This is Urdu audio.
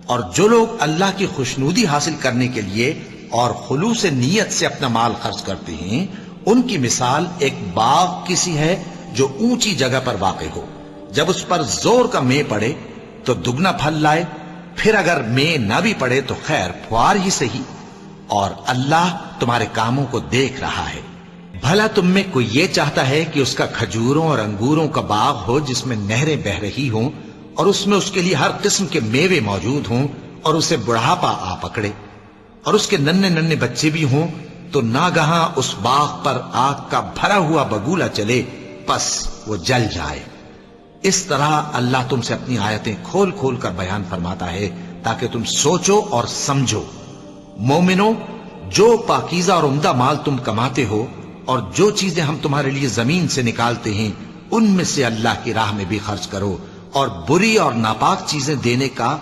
اور جو لوگ اللہ کی خوشنودی حاصل کرنے کے لیے اور خلوص نیت سے اپنا مال خرچ کرتے ہیں، ان کی مثال ایک باغ کسی ہے جو اونچی جگہ پر واقع ہو، جب اس پر زور کا مے پڑے تو دگنا پھل لائے، پھر اگر مے نہ بھی پڑے تو خیر پھوار ہی صحیح، اور اللہ تمہارے کاموں کو دیکھ رہا ہے۔ بھلا تم میں کوئی یہ چاہتا ہے کہ اس کا کھجوروں اور انگوروں کا باغ ہو جس میں نہریں بہہ رہی ہوں اور اس میں اس کے لیے ہر قسم کے میوے موجود ہوں، اور اسے بڑھاپا آ پکڑے اور اس کے ننھے ننھے بچے بھی ہوں، تو ناگہاں اس باغ پر آگ کا بھرا ہوا بگولا چلے، پس وہ جل جائے۔ اس طرح اللہ تم سے اپنی آیتیں کھول کھول کر بیان فرماتا ہے تاکہ تم سوچو اور سمجھو۔ مومنو، جو پاکیزہ اور عمدہ مال تم کماتے ہو اور جو چیزیں ہم تمہارے لیے زمین سے نکالتے ہیں، ان میں سے اللہ کی راہ میں بھی خرچ کرو، اور بری اور ناپاک چیزیں دینے کا